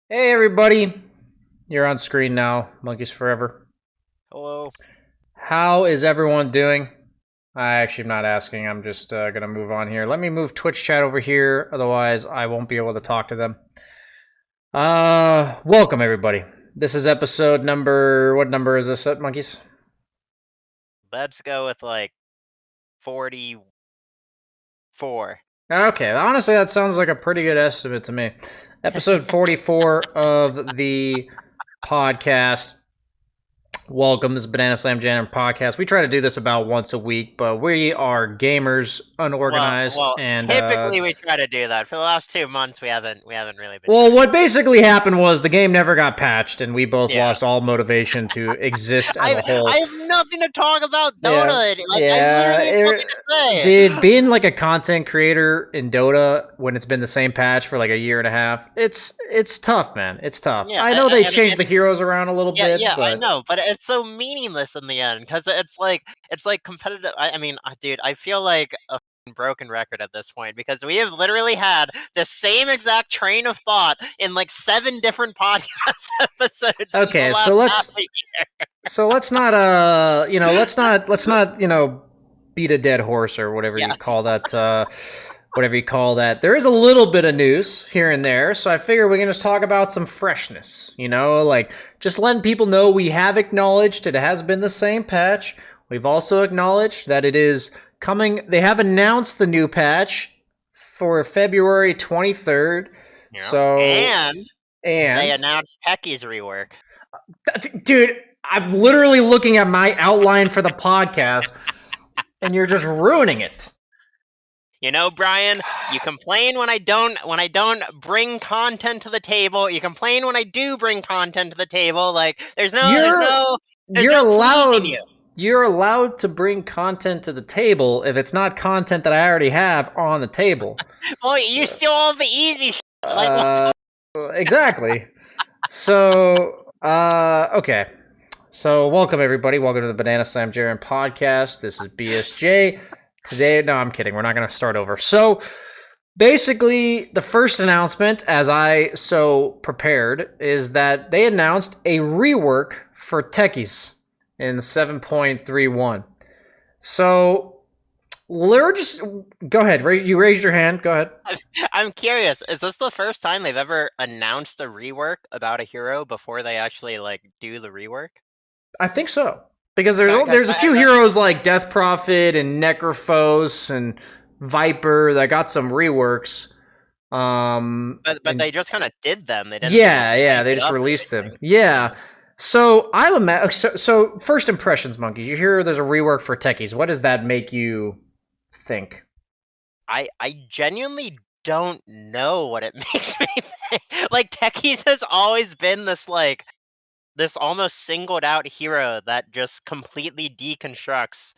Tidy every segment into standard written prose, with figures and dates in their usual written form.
Hey everybody, you're on screen now, Monkeys Forever. Hello. How is everyone doing? I actually am not asking, I'm just gonna move on here. Let me move Twitch chat over here, otherwise I won't be able to talk to them. Welcome everybody. This is episode what number is this at, Monkeys? Let's go with like 44. Okay, honestly that sounds like a pretty good estimate to me. Episode 44 of the podcast. Welcome. This is Banana Slam Jam podcast. We try to do this about once a week, but we are gamers, Well, unorganized, well, and typically we try to do that. For the last 2 months, we haven't really been well, trying what to do basically happened was the game never got patched, and we both it. Yeah. lost all motivation to exist as I a I whole. have nothing to talk about Yeah, Dota. Like I yeah. literally have nothing to say. Dude, being like a content creator in Dota when it's been the same patch for like a year and a half, it's tough, man. It's tough. Yeah, I know they changed and the heroes around a little yeah, bit, yeah, I but know, but it's so meaningless in the end because it's like competitive. Dude, I feel like a f***ing broken record at this point because we have literally had the same exact train of thought in like 7 different podcast episodes in the okay. So last half let's a year. So let's not, let's not beat a dead horse or whatever you Yes. call that. Whatever you call that. There is a little bit of news here and there, so I figure we can just talk about some freshness. Like just letting people know we have acknowledged it has been the same patch. We've also acknowledged that it is coming. They have announced the new patch for February 23rd. Yeah. So And they and announced Techie's rework. dude, I'm literally looking at my outline for the podcast, and you're just ruining it. You know, Brian, you complain when I don't bring content to the table. You complain when I do bring content to the table. Like there's no there's You're no there's you're no pleasing allowed you. you're allowed to bring content to the table if it's not content that I already have on the table. Well, you steal all the easy shit. Like what? Uh, exactly. So, okay. So, welcome everybody. Welcome to the Banana Slam Jaren podcast. This is BSJ. Today, no, I'm kidding. We're not going to start over. So, basically, the first announcement, as I so prepared, is that they announced a rework for techies in 7.31. So, we're just go ahead. You raised your hand. Go ahead. I'm curious. Is this the first time they've ever announced a rework about a hero before they actually like do the rework? I think so. Because Because there's a few heroes like Death Prophet and Necrophos and Viper that got some reworks. but And they just kind of did them. They didn't like yeah, hype they it just up or released them. anything. Yeah. Yeah. So so first impressions, monkeys. You hear there's a rework for techies. What does that make you think? I genuinely don't know what it makes me think. Like Techies has always been this almost singled out hero that just completely deconstructs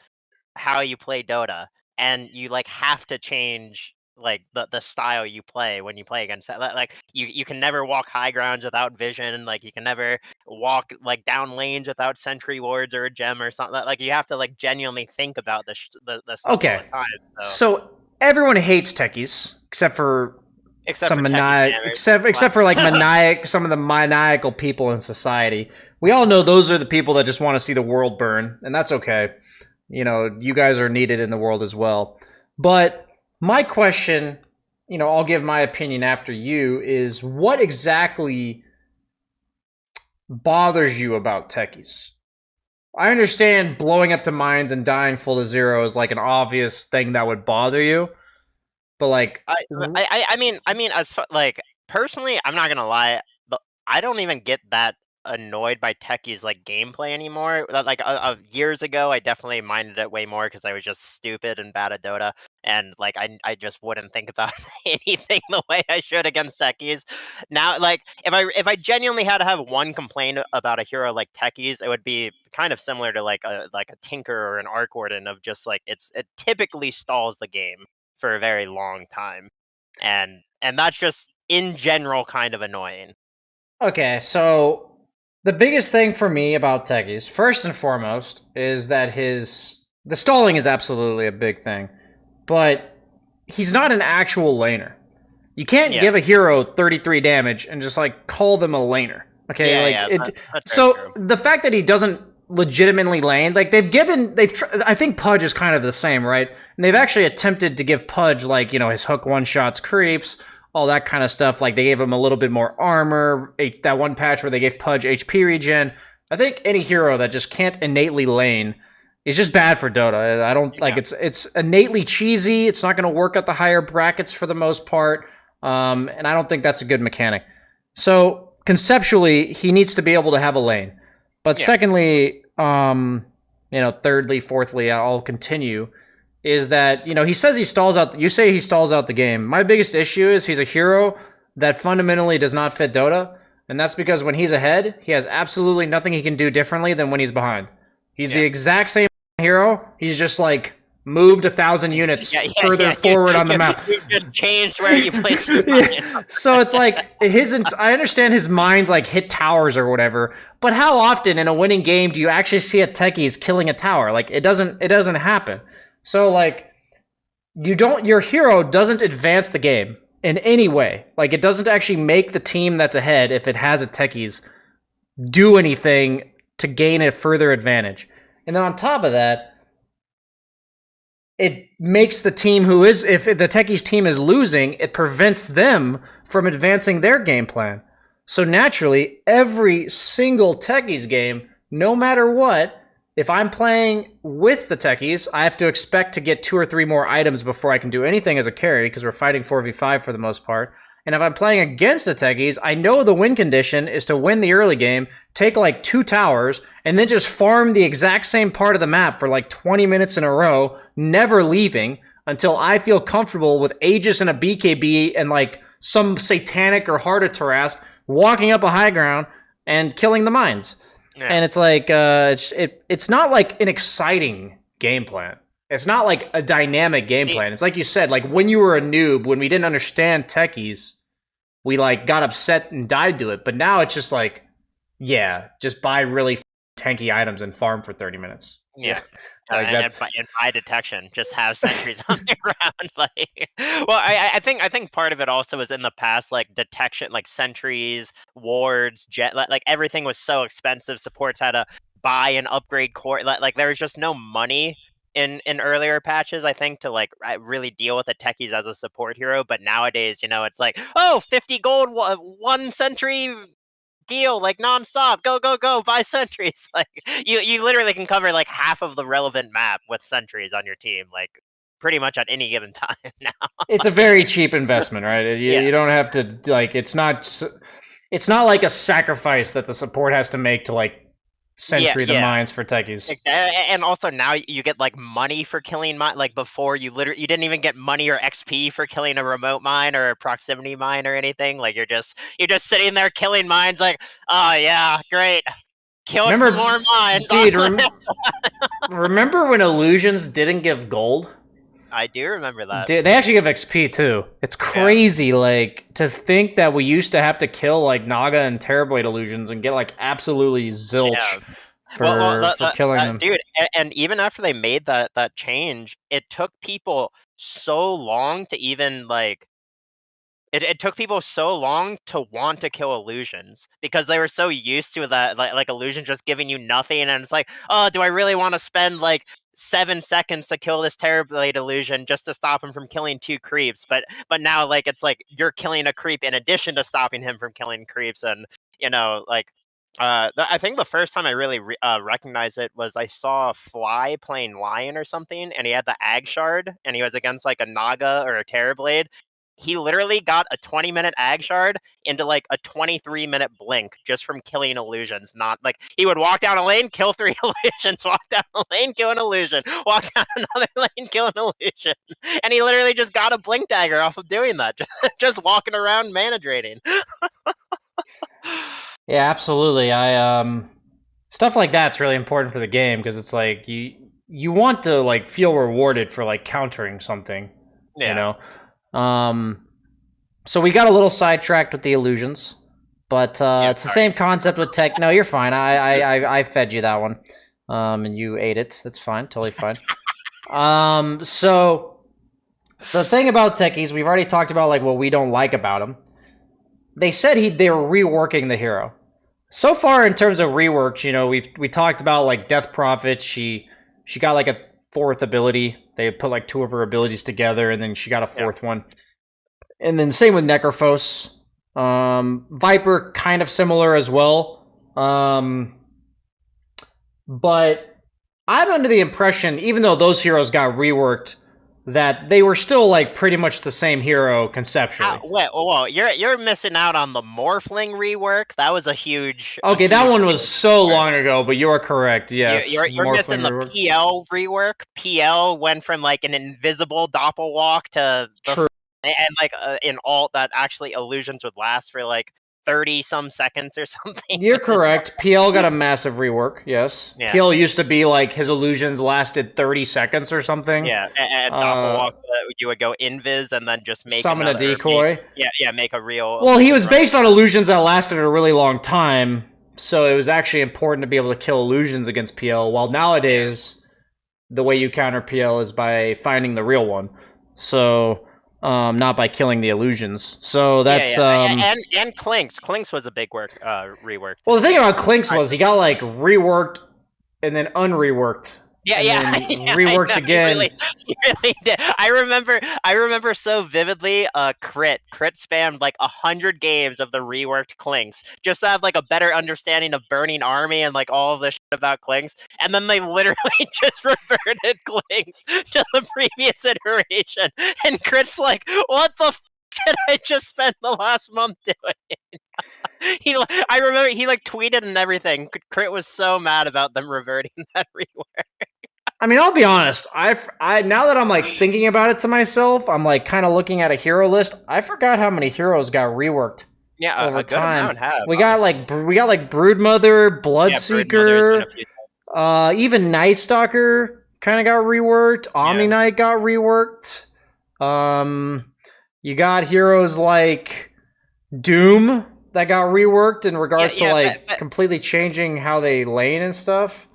how you play Dota, and you like have to change like the style you play when you play against it. Like you can never walk high grounds without vision. Like you can never walk like down lanes without sentry wards or a gem or something. Like you have to like genuinely think about the stuff all Okay. the time. So So everyone hates techies except for except for techie spammers. except for like some of the maniacal people in society. We all know those are the people that just want to see the world burn, and that's okay. You guys are needed in the world as well. But my question, I'll give my opinion after you, is what exactly bothers you about techies? I understand blowing up to mines and dying full to zero is like an obvious thing that would bother you, but like, I mean, like personally, I'm not gonna lie. I don't even get that annoyed by Techie's like gameplay anymore. Like years ago, I definitely minded it way more because I was just stupid and bad at Dota, and like I just wouldn't think about anything the way I should against Techies. Now, like if I genuinely had to have one complaint about a hero like Techies, it would be kind of similar to like a Tinker or an Arc Warden of just like it typically stalls the game for a very long time, and that's just in general kind of annoying. okay, so the biggest thing for me about techies, first and foremost, is that the stalling is absolutely a big thing, but he's not an actual laner. You can't give a hero 33 damage and just like call them a laner. Okay, that's so true. the fact that he doesn't legitimately lane, like I think Pudge is kind of the same, right? And they've actually attempted to give Pudge like, his hook one shots creeps, all that kind of stuff. Like they gave him a little bit more armor, that one patch where they gave Pudge HP regen. I think any hero that just can't innately lane is just bad for Dota. I don't like it's innately cheesy. It's not going to work at the higher brackets for the most part. And I don't think that's a good mechanic. So conceptually, he needs to be able to have a lane. But secondly, thirdly, fourthly, I'll continue, is that, he says he stalls out, you say he stalls out the game. My biggest issue is he's a hero that fundamentally does not fit Dota, and that's because when he's ahead, he has absolutely nothing he can do differently than when he's behind. He's the exact same hero, he's just like moved 1,000 units further forward on the map. You just changed where you place your So it's like I understand his mind's like hit towers or whatever, but how often in a winning game do you actually see a techies killing a tower? Like it doesn't happen. So like your hero doesn't advance the game in any way. Like it doesn't actually make the team that's ahead, if it has a techies, do anything to gain a further advantage. And then on top of that, it makes the team if the techies team is losing, it prevents them from advancing their game plan. So naturally, every single techies game, no matter what, if I'm playing with the techies, I have to expect to get 2 or 3 more items before I can do anything as a carry, because we're fighting 4v5 for the most part. And if I'm playing against the techies, I know the win condition is to win the early game, take like 2 towers, and then just farm the exact same part of the map for like 20 minutes in a row, never leaving until I feel comfortable with Aegis and a BKB and like some satanic or Heart of Tarrasque walking up a high ground and killing the mines. Yeah. And it's like it's not like an exciting game plan. It's not like a dynamic game plan. It's like you said, like when you were a noob, when we didn't understand techies, we like got upset and died to it. But now it's just like, just buy really tanky items and farm for 30 minutes. Yeah. And by detection, just have sentries on the ground. I think part of it also was in the past, like detection, like sentries, wards, jet, like everything was so expensive. Supports had to buy and upgrade core. Like there was just no money in earlier patches, I think, to like really deal with the techies as a support hero. But nowadays, it's like, 50 gold, 1 sentry deal, like nonstop, go, buy sentries. Like you literally can cover like half of the relevant map with sentries on your team, like pretty much at any given time now. It's a very cheap investment, right? You don't have to like. It's not like a sacrifice that the support has to make to like sentry the mines for techies. And also now you get like money for killing mine. Like before, you didn't even get money or XP for killing a remote mine or a proximity mine or anything. Like you're just sitting there killing mines. Like, oh yeah, great, killed some more mines. Dude, remember when illusions didn't give gold? I do remember that. They actually give XP too. It's crazy, like, to think that we used to have to kill like Naga and Terrorblade illusions and get like absolutely zilch for killing them. Dude, and even after they made that change, it took people so long to even like. It took people so long to want to kill illusions because they were so used to that, like illusion just giving you nothing, and it's like, oh, do I really want to spend like 7 seconds to kill this Terrorblade illusion just to stop him from killing 2 creeps? But now, like, it's like you're killing a creep in addition to stopping him from killing creeps, and I think the first time I really recognized it was I saw Fly playing Lion or something, and he had the Ag Shard, and he was against like a Naga or a Terrorblade. He literally got a 20-minute Ag Shard into like a 23-minute blink just from killing illusions. Not like he would walk down a lane, kill 3 illusions, walk down a lane, kill an illusion, walk down another lane, kill an illusion. And he literally just got a blink dagger off of doing that, just walking around mana draining. Yeah, absolutely. Stuff like that's really important for the game because it's like you want to like feel rewarded for like countering something, you know. So we got a little sidetracked with the illusions, but it's the same concept with tech. No, you're fine. I fed you that one, and you ate it. That's fine, totally fine. So The thing about techies, we've already talked about like what we don't like about them. They said they were reworking the hero. So far, in terms of reworks, we talked about like Death Prophet. She got like a fourth ability. They put like two of her abilities together, and then she got a Yeah. fourth one. And then same with Necrophos. Viper kind of similar as well. But I'm under the impression, even though those heroes got reworked, that they were still like pretty much the same hero conceptually. Wait, whoa, you're missing out on the Morphling rework. That was a Okay, that huge one thing was with so Tundra. long ago, but you are correct. Yes, You're missing Morphling the rework. PL rework. PL went from like an invisible doppelwalk to True. and like in alt that actually illusions would last for like 30 some seconds or something. You're It was correct. PL got a massive rework. Yes, yeah. PL used to be like his illusions lasted 30 seconds or something. Yeah, and Uh, doppelwalk, you would go invis and then just make Summon a another or make decoy. yeah, make a real Well, he illusion was run. based on illusions that lasted a really long time, so it was actually important to be able to kill illusions against PL. While Yeah. nowadays, the way you counter PL is by finding the real one, so not by killing the illusions. So Yeah, that's yeah, and Clinks. Clinks was a big rework well, the too. thing about Clinks Alright. was he got like reworked and then unreworked Yeah, and yeah, then yeah, I reworked know, he again. really did. I remember so vividly, Crit spammed, like, 100 games of the reworked Clinks, just to have, like, a better understanding of Burning Army and, like, all of the shit about Clinks, and then they literally just reverted Clinks to the previous iteration, and Crit's like, "What the f did I just spend the last month doing?" I remember he, like, tweeted and everything. Crit was so mad about them reverting that rework. I mean, I'll be honest. I now that I'm like thinking about it to myself, I'm like kind of looking at a hero list. I forgot how many heroes got reworked Yeah, over a good time. amount have, We honestly. got like Broodmother, Yeah, Broodmother's been a Bloodseeker, few times. even Night Stalker kind of got reworked. Omni Yeah. Knight got reworked. Um, you got heroes like Doom that got reworked in Yeah, regards to yeah, like completely changing how they lane and stuff.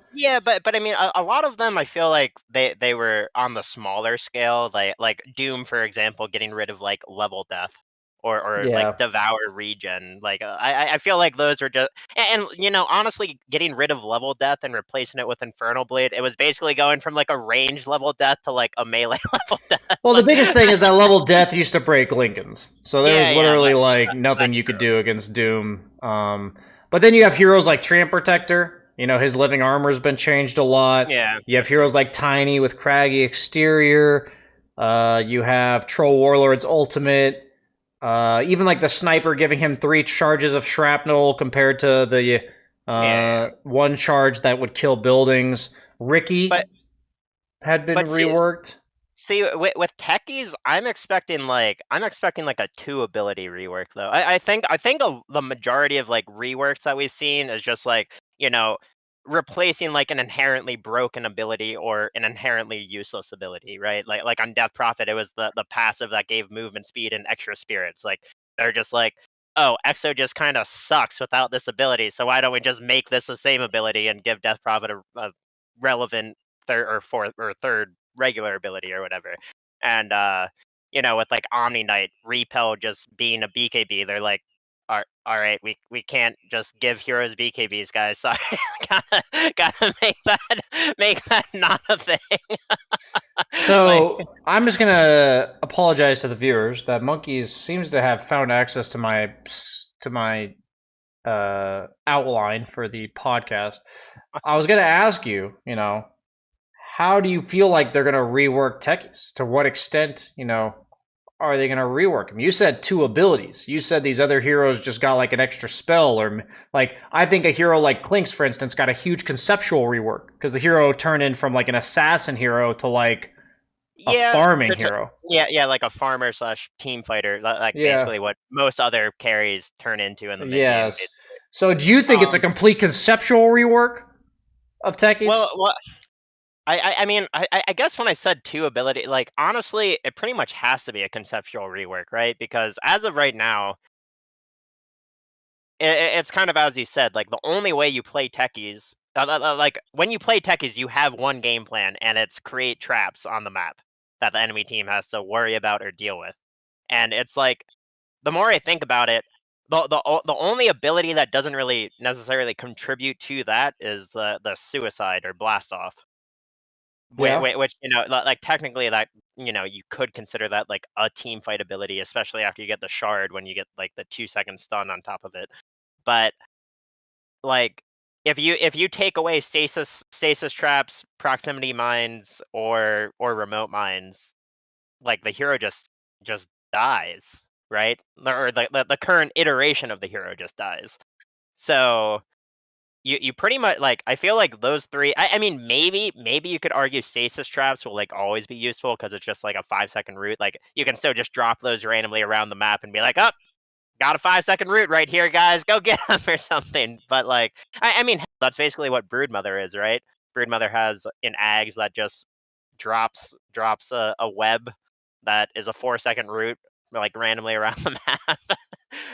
but I mean, a lot of them, I feel like they were on the smaller scale, like Doom, for example, getting rid of like level death or like Yeah. devour regen. Like I feel like those were just you know, honestly, getting rid of level death and replacing it with Infernal Blade, it was basically going from like a range level death to like a melee level death. Well, the Like, biggest thing is that level death used to break Lincolns, so there was yeah, literally like nothing that's you could true. do against Doom. But then you have heroes like Tramp Protector. You know, his living armor has been changed a lot. Yeah, You have that's true. heroes like Tiny with craggy exterior. You have Troll Warlord's ultimate. Even like the sniper giving him 3 charges of shrapnel compared to the Yeah, one charge that would kill buildings. Ricky but had been but see, reworked. with techies, I'm expecting like a 2 ability rework though. I think the majority of like reworks that we've seen is just like, you know, replacing like an inherently broken ability or an inherently useless ability, right? Like on Death Prophet, it was the passive that gave movement speed and extra spirits. Like they're just like, oh, Exo just kind of sucks without this ability, so why don't we just make this the same ability and give Death Prophet a relevant third or fourth or third regular ability or whatever. And you know, with like Omni Knight, Repel just being a BKB, they're like, all right, we can't just give heroes BKBs, guys. Sorry, gotta make that not a thing. Like, So I'm just gonna apologize to the viewers that Monkeys seems to have found access to my outline for the podcast. I was gonna ask you, how do you feel like they're gonna rework techies? To what extent, are they gonna rework them? You said 2 abilities. You said these other heroes just got like an extra spell, or like I think a hero like Clinks, for instance, got a huge conceptual rework because the hero turned in from like an assassin hero to like a yeah, farming hero. yeah, like a farmer slash team fighter, like Yeah. basically what most other carries turn into in the mid game. Yes. So do you think it's a complete conceptual rework of techies? Well, I mean, I guess when I said 2 ability, like, honestly, it pretty much has to be a conceptual rework, right? Because as of right now, it's kind of as you said, like, the only way you play techies, like, when you play techies, you have one game plan, and it's create traps on the map. that the enemy team has to worry about or deal with. And it's like, the more I think about it, the only ability that doesn't really necessarily contribute to that is the suicide or blast off. Yeah. Which, like, technically that, you could consider that like a team fight ability, especially after you get the shard when you get like the 2 second stun on top of it. But like, if you take away stasis traps, proximity mines, or remote mines, like the hero just dies, right? Or the current iteration of the hero just dies. So you pretty much, like, I feel like those three. I mean, maybe you could argue stasis traps will like always be useful because it's just like a 5 second route. Like you can still just drop those randomly around the map and be like, up. Got a 5 second route right here, guys. Go get them or something. But like, I mean, that's basically what Broodmother is, right? Broodmother has an Ags that just drops a web that is a 4 second route, like randomly around the map.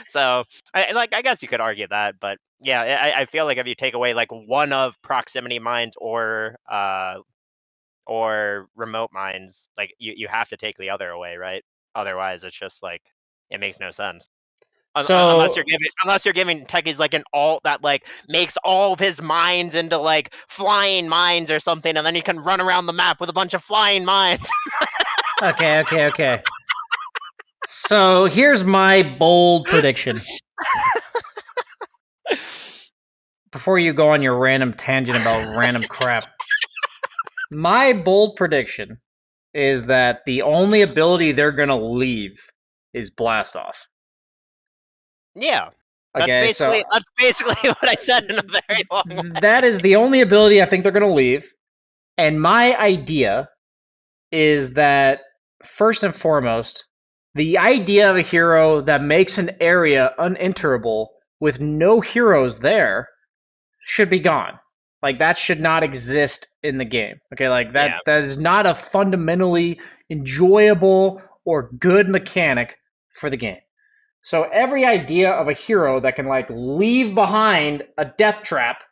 So I guess you could argue that, but yeah, I feel like if you take away like one of proximity mines or remote mines, like you have to take the other away, right? Otherwise, it's just like it makes no sense. Unless So you're giving techies like an alt that like makes all of his mines into like flying mines or something, and then you can run around the map with a bunch of flying mines. okay. So here's my bold prediction. Before you go on your random tangent about random crap, my bold prediction is that the only ability they're gonna leave is blast off. Yeah, that's Okay, so basically what I said in a very long way. that is the only ability I think they're gonna leave. And my idea is that first and foremost, the idea of a hero that makes an area unenterable with no heroes there should be gone. Like that should not exist in the game. Okay, like that Yeah, that is not a fundamentally enjoyable or good mechanic for the game. So every idea of a hero that can like leave behind a death trap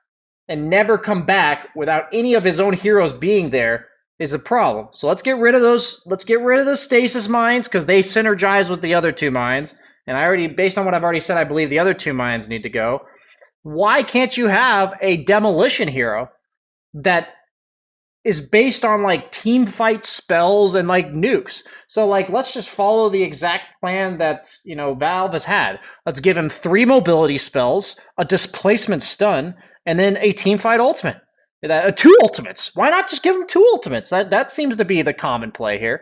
and never come back without any of his own heroes being there is a problem. So let's get rid of those. Let's get rid of the stasis mines because they synergize with the other two mines. And I already, based on what I've already said, I believe the other two mines need to go. Why can't you have a demolition hero that is based on like team fight spells and like nukes? So like let's just follow the exact plan that, Valve has had. Let's give him 3 mobility spells, a displacement stun, and then a team fight ultimate. 2 ultimates. Why not just give him 2 ultimates? That seems to be the common play here.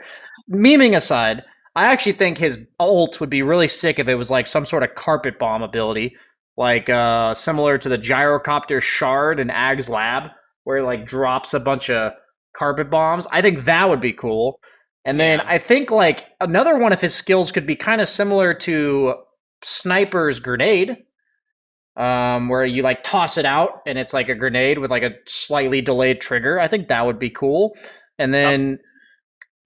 Memeing aside, I actually think his ult would be really sick if it was like some sort of carpet bomb ability, like similar to the gyrocopter shard in Ag's lab, where it like drops a bunch of carpet bombs. I think that would be cool. And then I think like another one of his skills could be kind of similar to Sniper's grenade, where you like toss it out and it's like a grenade with like a slightly delayed trigger. I think that would be cool. And then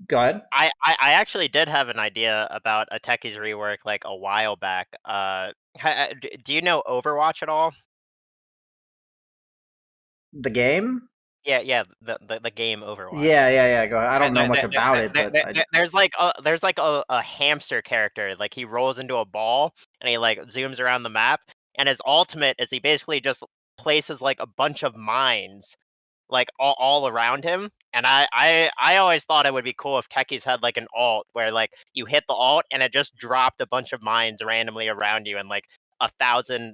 go ahead. I actually did have an idea about a Techies rework like a while back. Do you know Overwatch at all? The game? Yeah, the game Overwatch. Yeah. Go ahead. I don't know much about it, but there's like a hamster character. Like he rolls into a ball and he like zooms around the map, and his ultimate is he basically just places like a bunch of mines like all around him. And I always thought it would be cool if techies had like an alt where like you hit the alt and it just dropped a bunch of mines randomly around you and like a thousand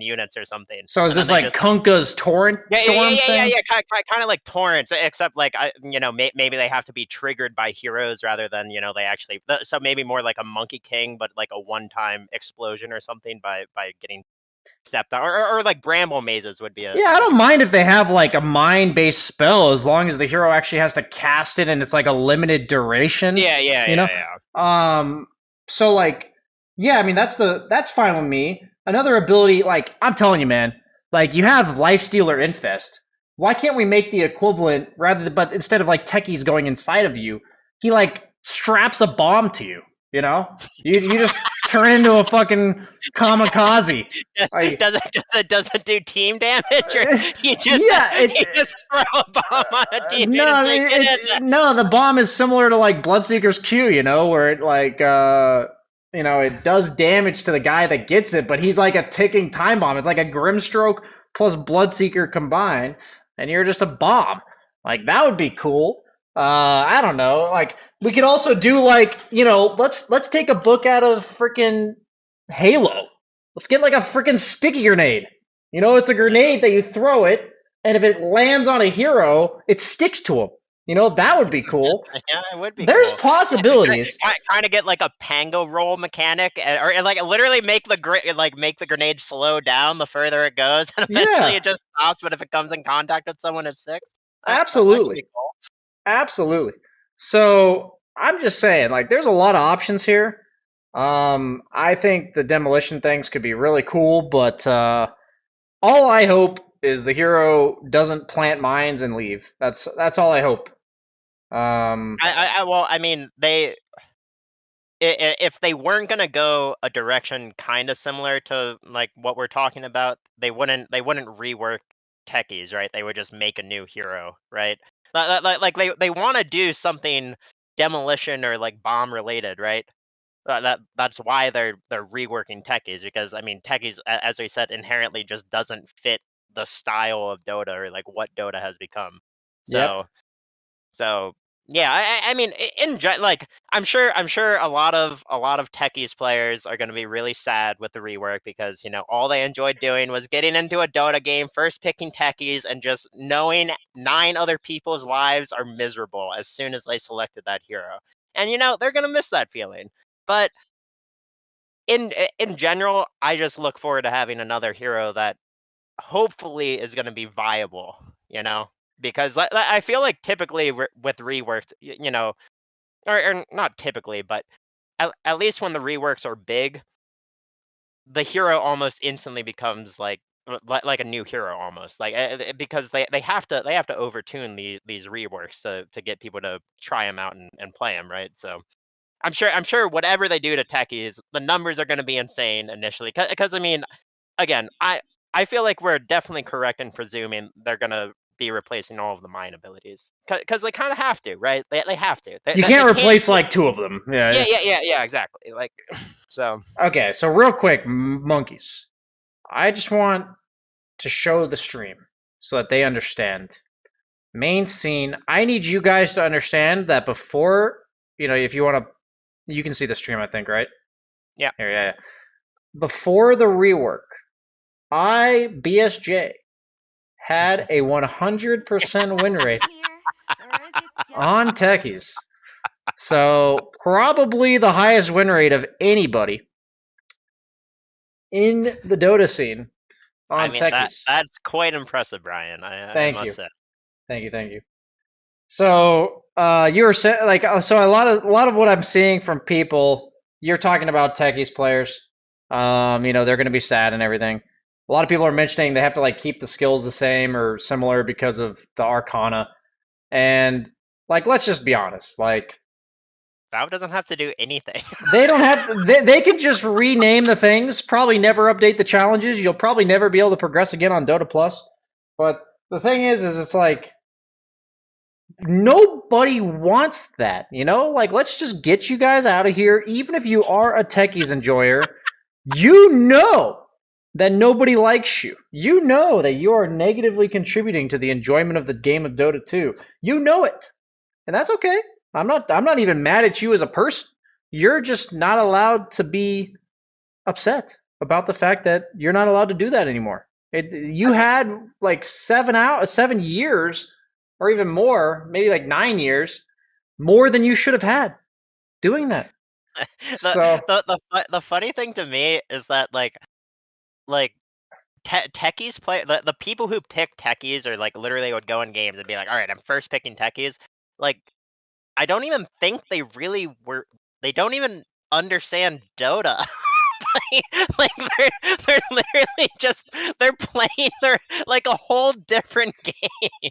units or something. So is And then this they like just, Kunkka's torrent storm thing? yeah. Kind of like torrents, except like maybe they have to be triggered by heroes rather than they actually. So maybe more like a Monkey King, but like a one-time explosion or something by getting stepped on, or like bramble mazes would be a. Yeah, I don't mind if they have like a mind-based spell as long as the hero actually has to cast it and it's like a limited duration. Yeah. So like, yeah, I mean that's fine with me. Another ability, like I'm telling you, man, like you have Lifestealer Infest. Why can't we make the equivalent but instead of like techies going inside of you, he like straps a bomb to you. You just turn into a fucking kamikaze. Like, does it do team damage, or you just yeah, you just throw a bomb on a teammate and no, say, "Get in there." no. The bomb is similar to like Bloodseeker's Q, where it like it does damage to the guy that gets it, but he's like a ticking time bomb. It's like a Grimstroke plus Bloodseeker combined, and you're just a bomb. Like that would be cool. I don't know. Like we could also do like let's take a book out of freaking Halo. Let's get like a freaking sticky grenade. It's a grenade that you throw it, and if it lands on a hero, it sticks to him. That would be cool. Yeah, it would be. There's cool. possibilities. Kind of get like a pango roll mechanic, or like literally make the grenade slow down the further it goes, and eventually it just stops. But if it comes in contact with someone, it sticks. Absolutely, cool. Absolutely. So I'm just saying, like, there's a lot of options here. I think the demolition things could be really cool, but all I hope is the hero doesn't plant mines and leave. That's all I hope. I mean, if they weren't gonna go a direction kind of similar to like what we're talking about, they wouldn't rework techies, right? They would just make a new hero, right? Like they want to do something demolition or like bomb related, right? That's why they're reworking techies, because I mean techies, as we said, inherently just doesn't fit the style of Dota or like what Dota has become. Yep. So yeah, I mean, like I'm sure a lot of techies players are going to be really sad with the rework, because all they enjoyed doing was getting into a Dota game, first picking techies, and just knowing 9 other people's lives are miserable as soon as they selected that hero, and they're going to miss that feeling. But in general, I just look forward to having another hero that hopefully is going to be viable, because I feel like typically with reworks, or not typically, but at least when the reworks are big, the hero almost instantly becomes like a new hero almost, like because they have to overtune these reworks to get people to try them out and play them, right? So I'm sure whatever they do to techies, the numbers are going to be insane initially, because I mean, again, I feel like we're definitely correct in presuming they're gonna be replacing all of the mine abilities, because they kind of have to, right? They have to. You can't replace like 2 of them. Yeah, exactly. Like, so. Okay, so real quick, monkeys. I just want to show the stream so that they understand. Main scene. I need you guys to understand that before, if you want to, you can see the stream, I think, right? Yeah. Here, yeah. Before the rework, BSJ, had a 100% win rate on techies. So probably the highest win rate of anybody in the Dota scene on techies. That's quite impressive, Brian. I must say. Thank you. So you were saying, like, so a lot of what I'm seeing from people, you're talking about techies players. They're going to be sad and everything. A lot of people are mentioning they have to like keep the skills the same or similar because of the Arcana. And like, let's just be honest, like, Valve doesn't have to do anything. They don't have to, they can just rename the things, probably never update the challenges. You'll probably never be able to progress again on Dota Plus. But the thing is it's like nobody wants that, Like, let's just get you guys out of here. Even if you are a techies enjoyer, that nobody likes you. You know that you are negatively contributing to the enjoyment of the game of Dota 2. You know it. And that's okay. I'm not even mad at you as a person. You're just not allowed to be upset about the fact that you're not allowed to do that anymore. You had like 7 years or even more, maybe like 9 years, more than you should have had doing that. The funny thing to me is that like techies play, the people who pick techies or like literally would go in games and be like, all right, I'm first picking techies. Like, I don't even think they really were. They don't even understand Dota like they're literally just they're like a whole different game.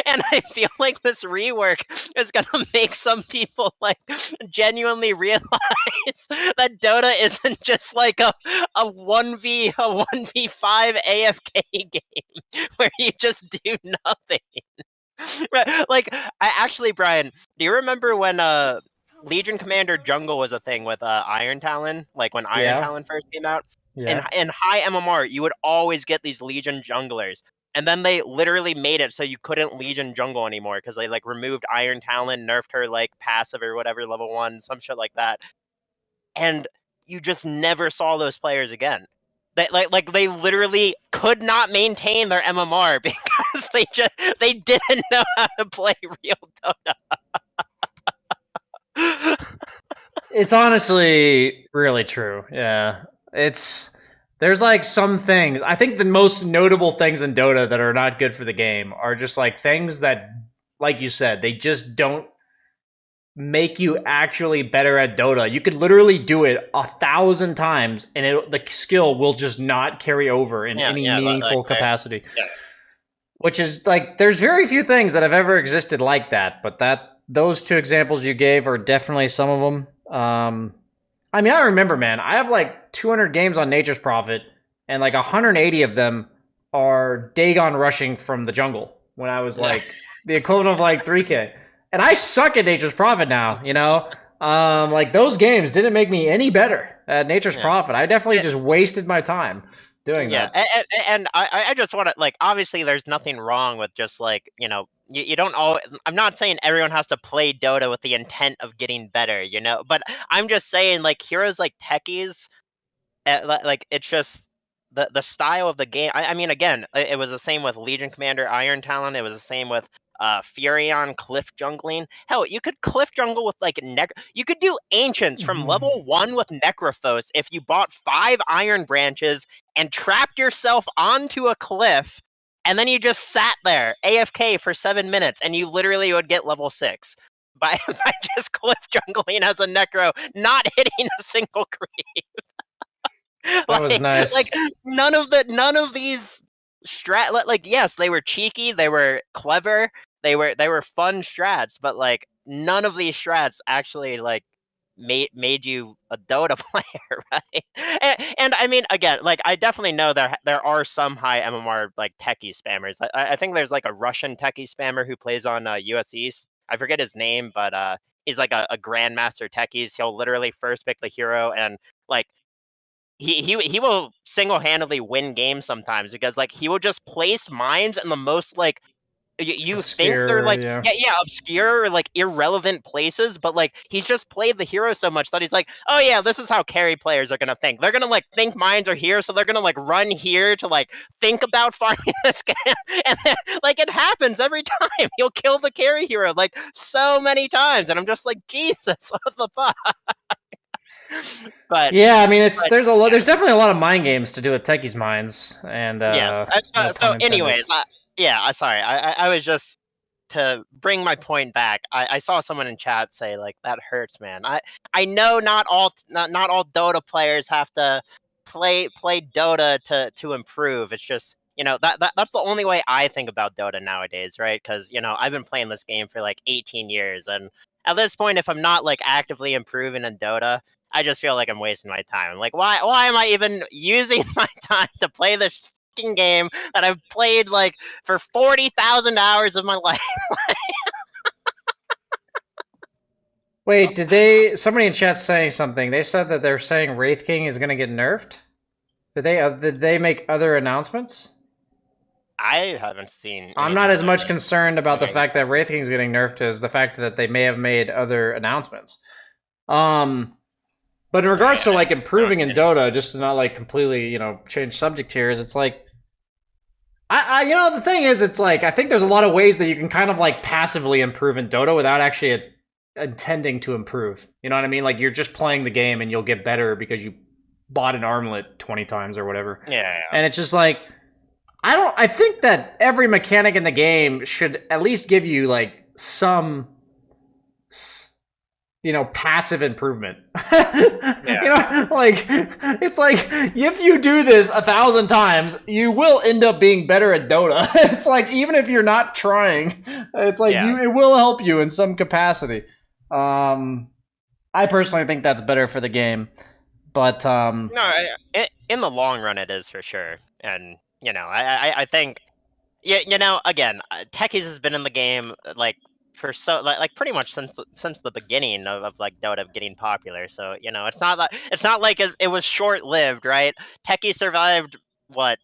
And I feel like this rework is gonna make some people like genuinely realize that Dota isn't just like a 1v5 AFK game where you just do nothing. Right. Like I actually, Brian, do you remember when Legion Commander Jungle was a thing with Iron Talon, like when Iron Yeah. Talon first came out? Yeah. In high MMR, you would always get these Legion junglers. And then they literally made it so you couldn't Legion jungle anymore because they like removed Iron Talon, nerfed her like passive or whatever level 1, some shit like that. And you just never saw those players again. They literally could not maintain their MMR because they didn't know how to play real Dota. It's honestly really true. Yeah. There's like some things. I think the most notable things in Dota that are not good for the game are just like things that, like you said, they just don't make you actually better at Dota. You could literally do it 1,000 times and the skill will just not carry over in any meaningful capacity. Yeah. Which is like, there's very few things that have ever existed like that, but those two examples you gave are definitely some of them. I mean, I remember, man, I have like 200 games on Nature's Prophet, and like 180 of them are Dagon rushing from the jungle when I was like the equivalent of like 3K. And I suck at Nature's Prophet now, you know? Like those games didn't make me any better at Nature's Prophet. I definitely just wasted my time doing that. And I just want to, like, obviously there's nothing wrong with just like, you don't all, I'm not saying everyone has to play Dota with the intent of getting better, but I'm just saying like heroes like techies, like it's just the style of the game. I mean, again, it was the same with Legion Commander Iron Talon. It was the same with Furion cliff jungling. Hell, you could cliff jungle with like you could do Ancients from level 1 with Necrophos if you bought 5 Iron Branches and trapped yourself onto a cliff, and then you just sat there AFK for 7 minutes, and you literally would get level 6 by just cliff jungling as a Necro, not hitting a single creep. That was nice. Like none of these like yes, they were cheeky, they were clever, they were fun strats, but like none of these strats actually like made you a Dota player, right? And I mean, again, like I definitely know there are some high MMR like techie spammers. I think there's like a Russian techie spammer who plays on US East. I forget his name, but he's like a grandmaster techies. He'll literally first pick the hero and like he will single-handedly win games sometimes because like he will just place mines in the most like you Obscure, think they're like yeah. obscure or like irrelevant places, but like he's just played the hero so much that he's like, oh yeah, this is how carry players are gonna think. They're gonna like think mines are here, so they're gonna like run here to like think about farming this guy, and then, like it happens every time. He'll kill the carry hero like so many times, and I'm just like, Jesus, what the fuck? But yeah, I mean, there's definitely a lot of mind games to do with techies' minds, and So anyways, sorry, I was just to bring my point back. I saw someone in chat say like that hurts, man. I know not all Dota players have to play Dota to improve. It's just that's the only way I think about Dota nowadays, right? Because I've been playing this game for like 18 years, and at this point, if I'm not like actively improving in Dota, I just feel like I'm wasting my time. Like, why am I even using my time to play this fucking game that I've played like for 40,000 hours of my life? Wait, somebody in chat saying something? They said that they're saying Wraith King is going to get nerfed. Did they make other announcements? I haven't seen. I'm not as much concerned about the fact that Wraith King is getting nerfed as the fact that they may have made other announcements. But in regards to like improving in Dota, just to not like completely, change subject here, is it's like the thing is, it's like I think there's a lot of ways that you can kind of like passively improve in Dota without actually intending to improve. You know what I mean? Like you're just playing the game and you'll get better because you bought an armlet 20 times or whatever. Yeah. And it's just like I think that every mechanic in the game should at least give you like some passive improvement. Yeah. Like it's like if you do this 1,000 times, you will end up being better at Dota. It's like even if you're not trying, it's like Yeah. it will help you in some capacity. Um, I personally think that's better for the game, but No, in the long run, it is for sure. And I think again, Techies has been in the game like for like pretty much since the beginning of like Dota getting popular. So it's not like it was short lived, right? Techie survived what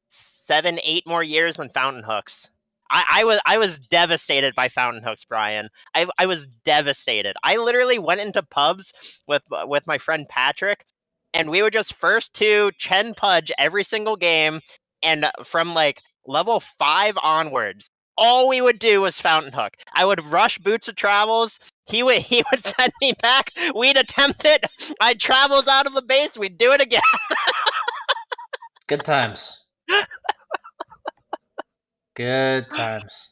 7, 8 more years than Fountain Hooks. I was devastated by Fountain Hooks, Brian. I was devastated. I literally went into pubs with my friend Patrick, and we would just first to Chen Pudge every single game, and from like level 5 onwards, all we would do was Fountain Hook. I would rush Boots of Travels. He would send me back. We'd attempt it. I'd travels out of the base. We'd do it again. good times. Good times.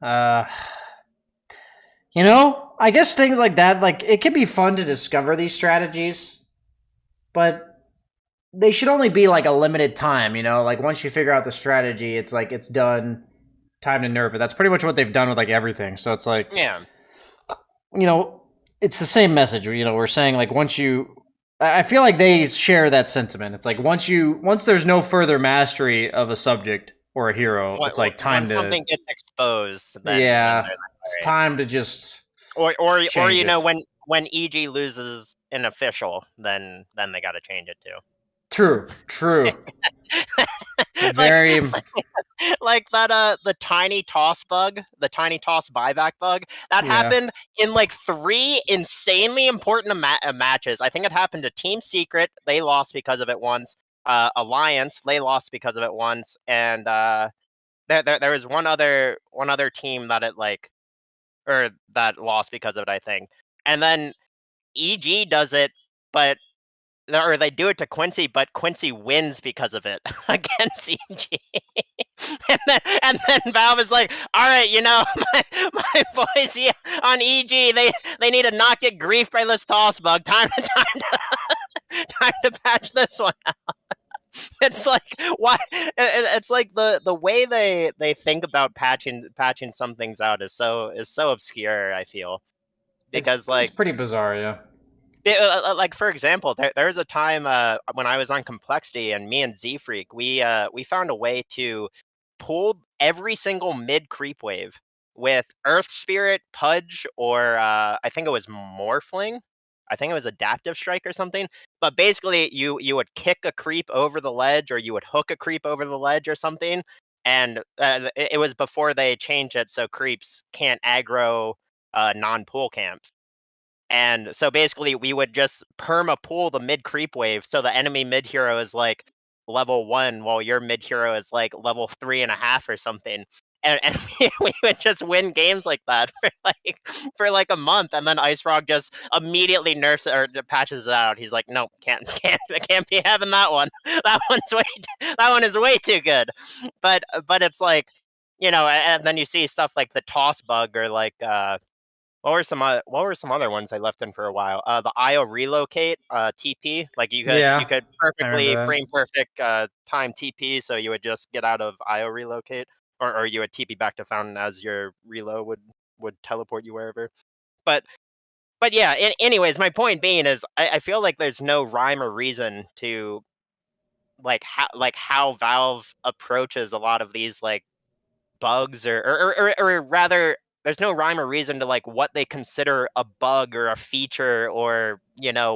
Uh, I guess things like that, like it can be fun to discover these strategies, but they should only be like a limited time. Like once you figure out the strategy, it's like it's done. Time to nerf it. That's pretty much what they've done with like everything. So it's like, Yeah. you know, it's the same message. We're saying like once you, I feel like they share that sentiment. It's like once there's no further mastery of a subject or a hero, it's like time When to, something gets exposed, then yeah, they're it's like, time to just all right. Or change it. when EG loses an official, then they got to change it too. True, true. like Very, like that the tiny toss bug, the tiny toss buyback bug that yeah, happened in like 3 insanely important matches. I think it happened to Team Secret. They lost because of it once. Alliance, they lost because of it once, and there was one other team that it like or that lost because of it, I think. And then EG does it, but or they do it to Quincy, but Quincy wins because of it against EG. and then Valve is like, all right, my boys here on EG, they need to not get griefed by this toss bug. Time to patch this one. It's like why it's like the way they think about patching some things out is so obscure, I feel. Because it's like pretty bizarre. Yeah, like for example, there was a time when I was on Complexity, and me and Z Freak, we found a way to pull every single mid creep wave with Earth Spirit, Pudge, or I think it was Morphling. I think it was Adaptive Strike or something. But basically, you would kick a creep over the ledge, or you would hook a creep over the ledge or something. And it was before they changed it, so creeps can't aggro non-pool camps. And so basically, we would just perma pull the mid creep wave, so the enemy mid hero is like level 1, while your mid hero is like level 3.5 or something. And we would just win games like that for like a month, and then Ice Frog just immediately nerfs it or patches it out. He's like, nope, can't be having that one. That one is way too good. But it's like, and then you see stuff like the toss bug, or like what were some other ones I left in for a while? The IO relocate TP. Like you yeah, could I remember perfectly that. frame perfect time TP, so you would just get out of IO relocate, or you would TP back to Fountain as your reload would teleport you wherever. But but yeah. Anyways, my point being is I feel like there's no rhyme or reason to like how Valve approaches a lot of these like bugs, or rather, there's no rhyme or reason to like what they consider a bug or a feature, or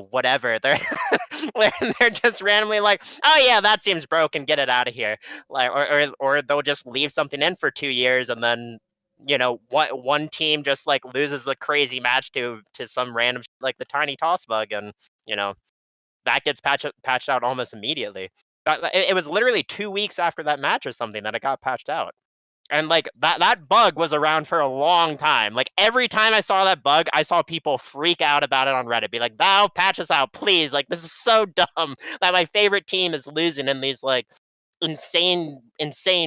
whatever. They're just randomly like, oh yeah, that seems broken, get it out of here. Like, or they'll just leave something in for 2 years, and then what one team just like loses a crazy match to some random like the tiny toss bug, and you know that gets patched out almost immediately. It was literally 2 weeks after that match or something that it got patched out. And like that bug was around for a long time. Like every time I saw that bug, I saw people freak out about it on Reddit. Be like, "Valve, patch us out, please! Like this is so dumb that my favorite team is losing in these like insane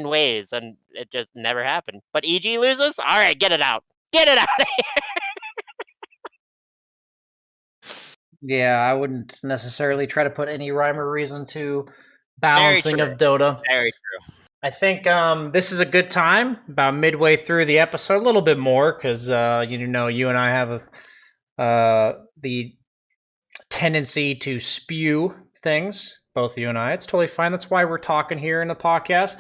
ways," and it just never happened. But EG loses. All right, get it out. Get it out. Yeah, I wouldn't necessarily try to put any rhyme or reason to Very balancing true. of Dota. Very true. I think this is a good time, about midway through the episode, a little bit more, because you and I have the tendency to spew things, both you and I. It's totally fine. That's why we're talking here in the podcast.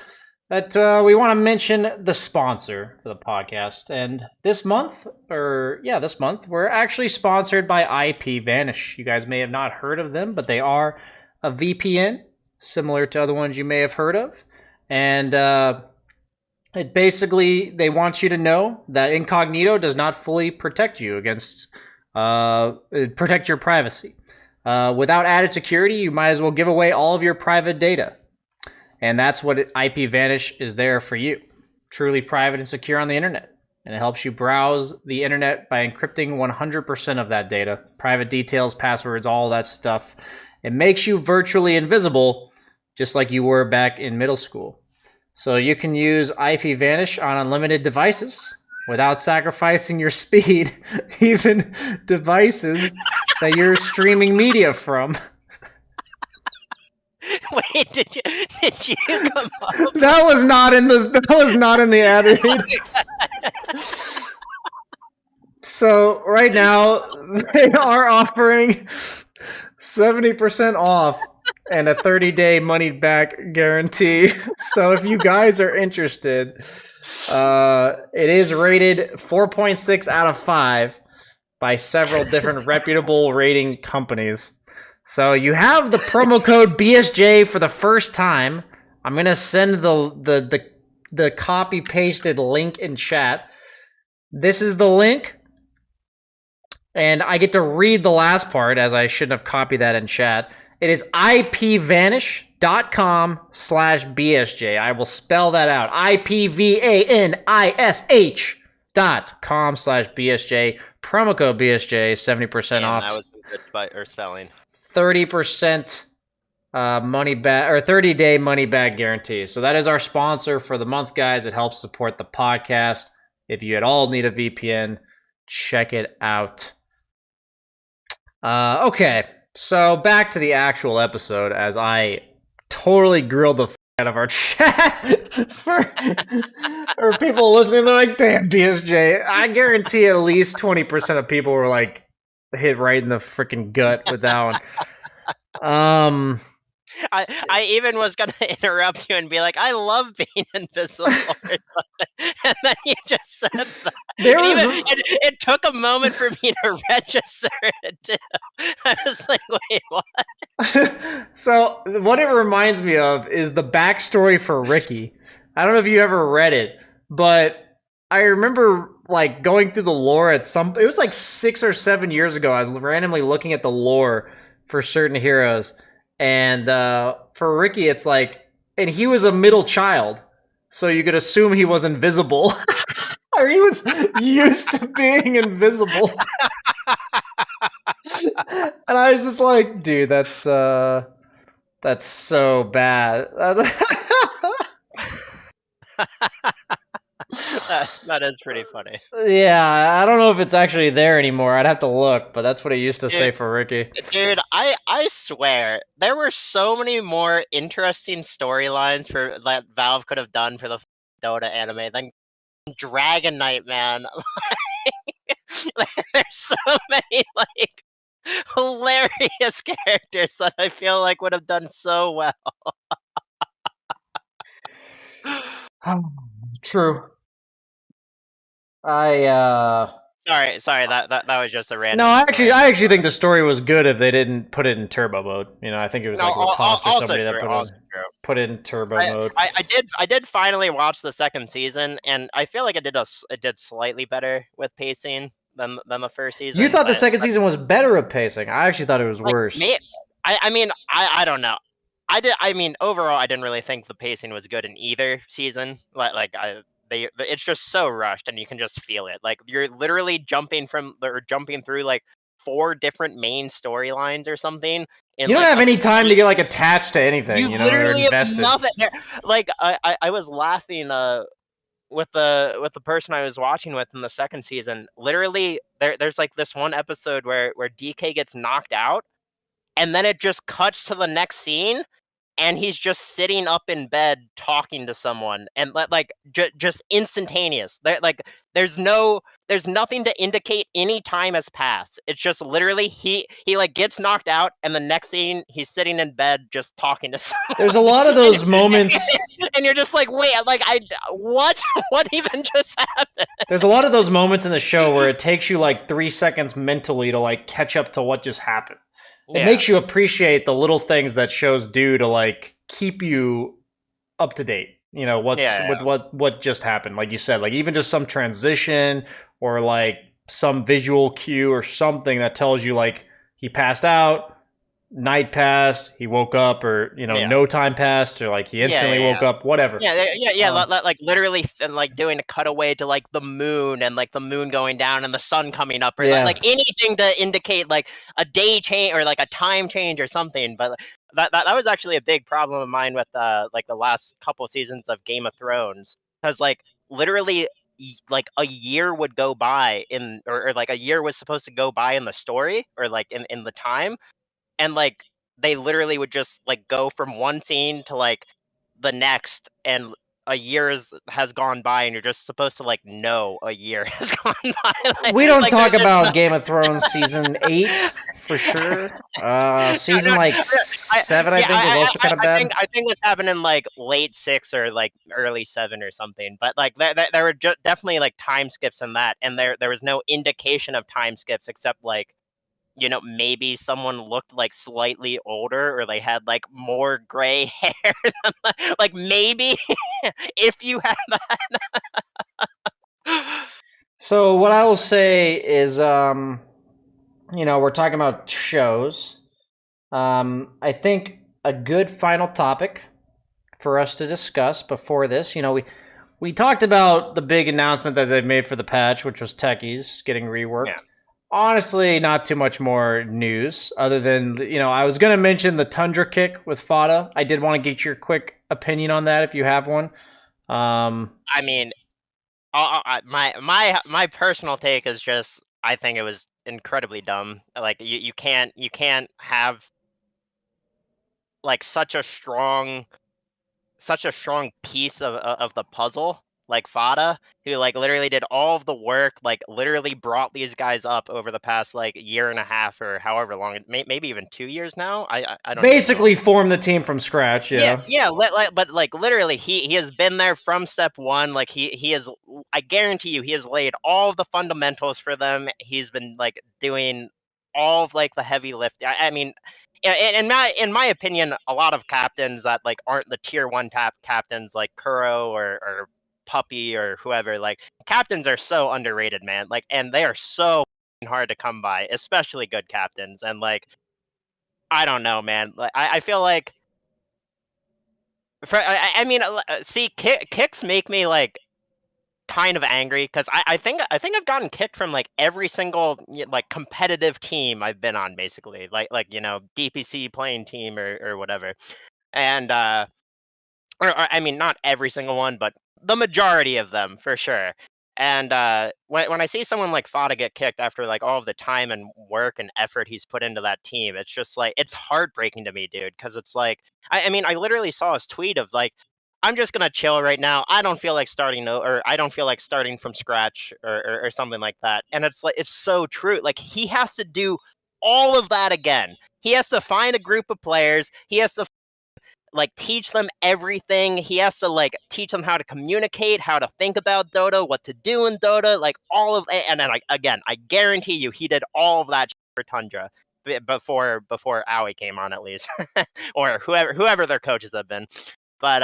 That we want to mention the sponsor for the podcast, and this month, we're actually sponsored by IP Vanish. You guys may have not heard of them, but they are a VPN similar to other ones you may have heard of, and it basically they want you to know that incognito does not fully protect you against protect your privacy. Without added security, you might as well give away all of your private data. And that's what IP Vanish is there for you. Truly private and secure on the internet. And it helps you browse the internet by encrypting 100% of that data. Private details, passwords, all that stuff. It makes you virtually invisible, just like you were back in middle school. So you can use IP Vanish on unlimited devices without sacrificing your speed, even devices that you're streaming media from. Wait, did you come up? That was not in the ad read. So right now they are offering 70% off and a 30-day money back guarantee. So if you guys are interested, it is rated 4.6 out of 5 by several different reputable rating companies. So you have the promo code BSJ for the first time. I'm gonna send the copy pasted link in chat. This is the link, and I get to read the last part as I shouldn't have copied that in chat. It is ipvanish.com/BSJ. I will spell that out. ipvanish.com/BSJ. Promo code BSJ, 70% off. That was good spelling. 30% money back, or 30-day money back guarantee. So that is our sponsor for the month, guys. It helps support the podcast. If you at all need a VPN, check it out. Okay, so back to the actual episode, as I totally grilled the out of our chat for people listening. They're like, damn, BSJ. I guarantee at least 20% of people were like, hit right in the freaking gut with that one. I even was gonna interrupt you and be like, I love being invisible, and then you just said that. It took a moment for me to register it too. I was like, wait, what? So what it reminds me of is the backstory for Ricky. I don't know if you ever read it, but I remember like going through the lore it was like 6 or 7 years ago. I was randomly looking at the lore for certain heroes, and for Ricky it's like, and he was a middle child, so you could assume he was invisible. Or he was used to being invisible. And I was just like, dude, that's so bad. That is pretty funny. Yeah, I don't know if it's actually there anymore. I'd have to look, but that's what it used to say for Ricky. Dude, I swear there were so many more interesting storylines for that Valve could have done for the Dota anime than Dragon Knight, man. There's so many like hilarious characters that I feel like would have done so well. True. Sorry, that was just a random. No, I actually think the story was good if they didn't put it in turbo mode. You know, I think it was like Lacoste or somebody that put it in turbo mode. I did finally watch the second season, and I feel like it did slightly better with pacing than the first season. You thought the second season was better at pacing? I actually thought it was worse. I mean, I don't know. Overall, I didn't really think the pacing was good in either season. It's just so rushed, and you can just feel it. Like you're literally jumping through like 4 different main storylines or something. You don't have any time to get like attached to anything. You know, literally have nothing. Like I was laughing with the person I was watching with in the second season. Literally, there's like this one episode where DK gets knocked out, and then it just cuts to the next scene, and he's just sitting up in bed talking to someone, and just instantaneous. There's nothing to indicate any time has passed. It's just literally he like gets knocked out, and the next scene he's sitting in bed just talking to someone. There's a lot of and, those moments. and you're just like, wait, like what? What even just happened? There's a lot of those moments in the show where it takes you like 3 seconds mentally to like catch up to what just happened. It Yeah, makes you appreciate the little things that shows do to like keep you up to date. You know what's yeah, with what just happened. Like you said, like even just some transition or like some visual cue or something that tells you like he passed out, night passed, he woke up, or yeah. no time passed, or like he Yeah, instantly yeah, woke yeah. up, whatever. Yeah. Um, Like literally, and like doing a cutaway to like the moon and like the moon going down and the sun coming up, or yeah, like anything to indicate like a day change or like a time change or something. But that was actually a big problem of mine with like the last couple seasons of Game of Thrones, because like literally like a year would go by or like a year was supposed to go by in the story or like in the time, and like they literally would just like go from one scene to like the next, and a year has gone by, and you're just supposed to like know a year has gone by. we don't talk There's about no, Game of Thrones season 8 for sure. no, Season like seven, I yeah, think, was also kind of bad. I think this happened in like late 6 or like early 7 or something. But like there were definitely like time skips in that, and there was no indication of time skips except like, maybe someone looked like slightly older or they had like more gray hair. Like maybe if you had that. So what I will say is, we're talking about shows. I think a good final topic for us to discuss before this. We talked about the big announcement that they've made for the patch, which was techies getting reworked. Yeah. Honestly, not too much more news other than, I was going to mention the Tundra kick with Fata. I did want to get your quick opinion on that if you have one. I mean, my personal take is just I think it was incredibly dumb. Like you can't have like such a strong piece of the puzzle, like Fata, who like literally did all of the work, like literally brought these guys up over the past like year and a half or however long, maybe even 2 years now. I don't even know. Basically form the team from scratch, Yeah, yeah. yeah, but like literally, he has been there from step one. Like he has, I guarantee you, he has laid all of the fundamentals for them. He's been like doing all of like the heavy lift. I mean, in my opinion, a lot of captains that like aren't the tier one captains like Kuro or Puppy or whoever, like captains are so underrated, man. Like, and they are so hard to come by, especially good captains. And like, I don't know, man. Like, I feel like I mean, see, kicks make me like kind of angry because I think I've gotten kicked from like every single like competitive team I've been on, basically, like DPC playing team or whatever, and or I mean, not every single one, but the majority of them for sure. And when I see someone like Fata get kicked after like all of the time and work and effort he's put into that team, it's just like it's heartbreaking to me, dude. Because it's like I mean, I literally saw his tweet of like, "I'm just gonna chill right now. I don't feel like starting or I don't feel like starting from scratch or something like that." And it's like it's so true. Like he has to do all of that again. He has to find a group of players. He has to like teach them everything. He has to like teach them how to communicate, how to think about Dota, what to do in Dota, like all of and then like again, I guarantee you he did all of that for Tundra before Owie came on at least. Or whoever their coaches have been. But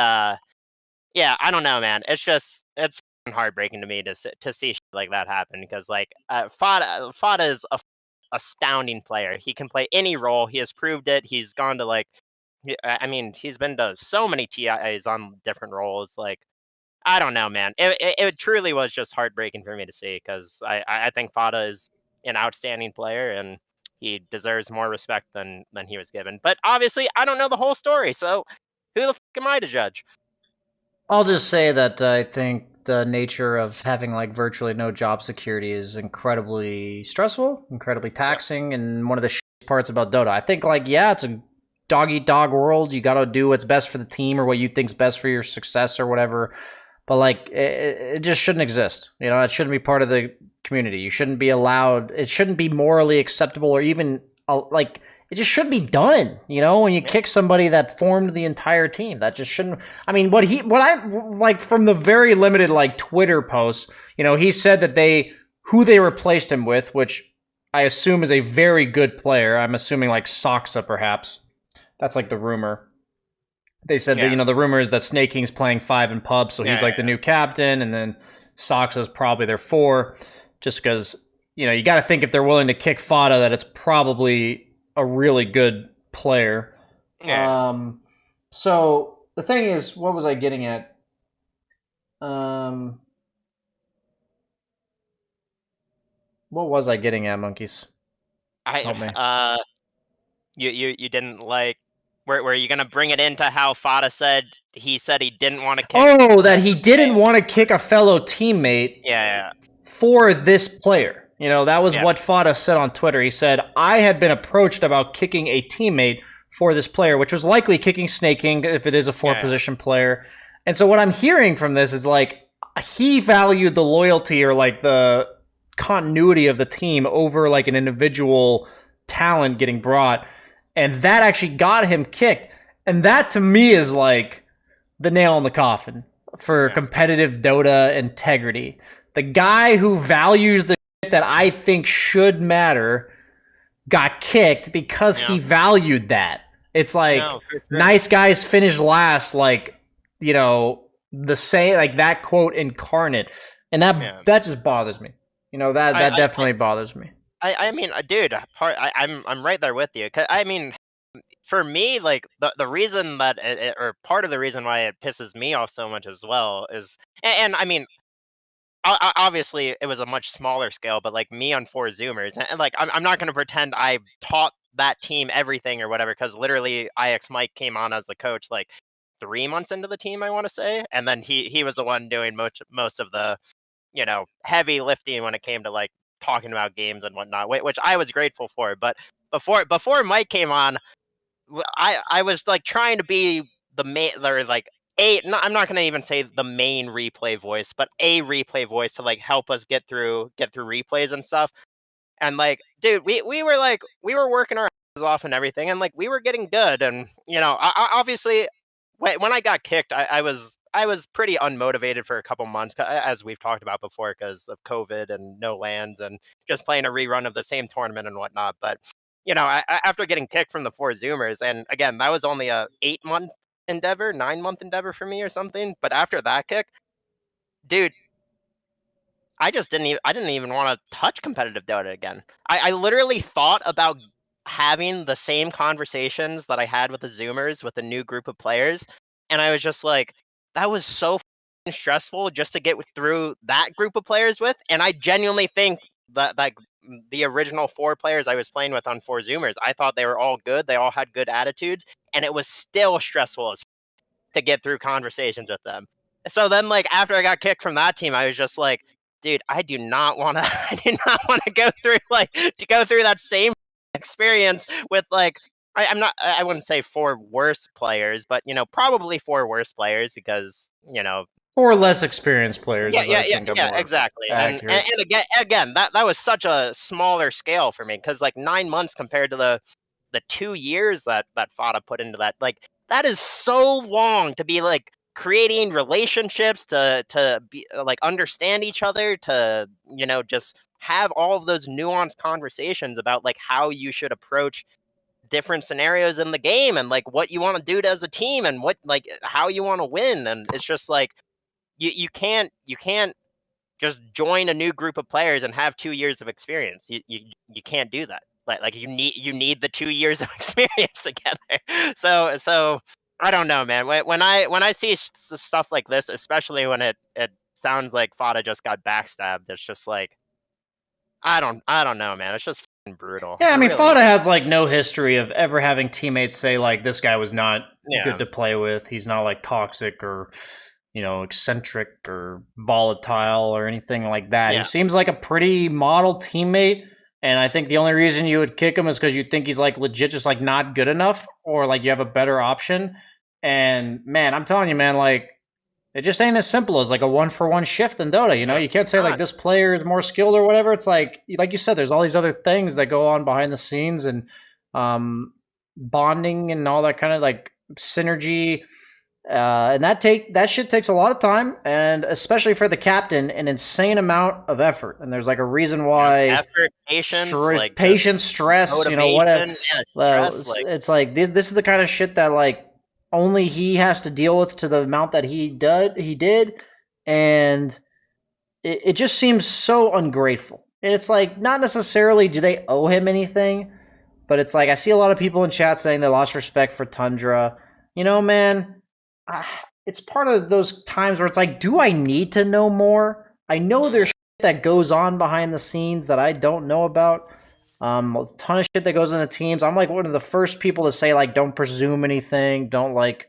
yeah, I don't know, man. It's heartbreaking to me to see shit like that happen because like Fata is a astounding player. He can play any role. He has proved it. He's gone to like I mean, he's been to so many TIs on different roles. Like, I don't know, man. It truly was just heartbreaking for me to see because I think Fata is an outstanding player and he deserves more respect than he was given. But obviously, I don't know the whole story, so who the fuck am I to judge? I'll just say that I think the nature of having like virtually no job security is incredibly stressful, incredibly Yep. taxing, and one of the parts about Dota. I think like yeah, it's a dog eat dog world. You got to do what's best for the team or what you think's best for your success or whatever. But like it just shouldn't exist. You know, it shouldn't be part of the community. You shouldn't be allowed. It shouldn't be morally acceptable or even like it just should be done. You know, when you Yeah. kick somebody that formed the entire team, that just shouldn't. I mean, what I like from the very limited like Twitter posts, you know, he said that who they replaced him with, which I assume is a very good player. I'm assuming like Soxa perhaps. That's like the rumor. They said that, Yeah. you know, the rumor is that Snake King's playing 5 in pub, so he's Yeah. like the new captain, and then Sox is probably their 4, just because, you know, you got to think if they're willing to kick Fata that it's probably a really good player. Yeah. So the thing is, what was I getting at? What was I getting at, monkeys? Help me. You didn't like. Were you gonna bring it into how Fata said he didn't want to kick? Oh, that he didn't want to kick a fellow teammate Yeah. for this player. You know, that was Yeah. what Fata said on Twitter. He said, I had been approached about kicking a teammate for this player, which was likely kicking Snake King if it is a 4-position player. And so what I'm hearing from this is like he valued the loyalty or like the continuity of the team over like an individual talent getting brought. And that actually got him kicked. And that to me is like the nail in the coffin for Yeah. competitive Dota integrity. The guy who values the shit that I think should matter got kicked because he valued that. It's like No, for sure. nice guys finished last, like, you know, the same, like that quote incarnate. And that just bothers me. You know, that definitely bothers me. I mean, dude, I'm right there with you. 'Cause, I mean, for me, like the reason that or part of the reason why it pisses me off so much as well is, and I mean, obviously it was a much smaller scale, but like me on four Zoomers, and like I'm not gonna pretend I taught that team everything or whatever, because literally IX Mike came on as the coach like 3 months into the team, I want to say, and then he was the one doing most of the heavy lifting when it came to like talking about games and whatnot, which I was grateful for. But before Mike came on, I was like trying to be the main, or like I'm not gonna even say the main replay voice, but a replay voice to like help us get through replays and stuff. And like, dude, we were working our asses off and everything, and like we were getting good. And obviously, when I got kicked, I was pretty unmotivated for a couple months, as we've talked about before, because of COVID and no lands and just playing a rerun of the same tournament and whatnot. But after getting kicked from the four Zoomers, and again, that was only a 8-month endeavor, 9-month endeavor for me or something. But after that kick, dude, I didn't even want to touch competitive Dota again. I literally thought about having the same conversations that I had with the Zoomers with a new group of players, and I was just like, that was so stressful just to get through that group of players with. And I genuinely think that like the original 4 players I was playing with on four Zoomers, I thought they were all good. They all had good attitudes, and it was still stressful as to get through conversations with them. So then, like after I got kicked from that team, I was just like, dude, I do not want to. I do not want to go through that same experience with like. I'm not. I wouldn't say 4 worse players, but probably 4 worse players, because 4 less experienced players is, I think, a yeah, more exactly. accurate. And again, that was such a smaller scale for me, because like 9 months compared to the 2 years that Fata put into that, like that is so long to be like creating relationships, to be like understand each other, to just have all of those nuanced conversations about like how you should approach different scenarios in the game, and like what you want to do as a team, and what like how you want to win. And it's just like you can't just join a new group of players and have 2 years of experience. You can't do that. Like you need the 2 years of experience together. So I don't know, man. When I see stuff like this, especially when it sounds like Fata just got backstabbed, it's just like I don't know, man. It's just brutal. Yeah, I It mean, really is. Fata has like no history of ever having teammates say like this guy was not Yeah. good to play with. He's not like toxic or eccentric or volatile or anything like that. He Yeah. seems like a pretty model teammate. And I think the only reason you would kick him is because you think he's like legit just like not good enough or like you have a better option. And man, I'm telling you, man, like it just ain't as simple as like a 1-for-1 shift in Dota. No, You can't it's say like not. this player is more skilled or whatever. It's like you said, there's all these other things that go on behind the scenes and um, bonding and all that kind of like synergy. And that shit takes a lot of time, and especially for the captain, an insane amount of effort. And there's like a reason Yeah. why Effort, patience, like just patience, stress, whatever. motivation, yeah, stress, like It's like this is the kind of shit that like only he has to deal with to the amount that he did, and it just seems so ungrateful. And it's like not necessarily do they owe him anything, but it's like I see a lot of people in chat saying they lost respect for Tundra. Man, it's part of those times where it's like, do I need to know more? I know there's shit that goes on behind the scenes that I don't know about. A ton of shit that goes into teams. I'm like one of the first people to say like, don't presume anything. Don't like,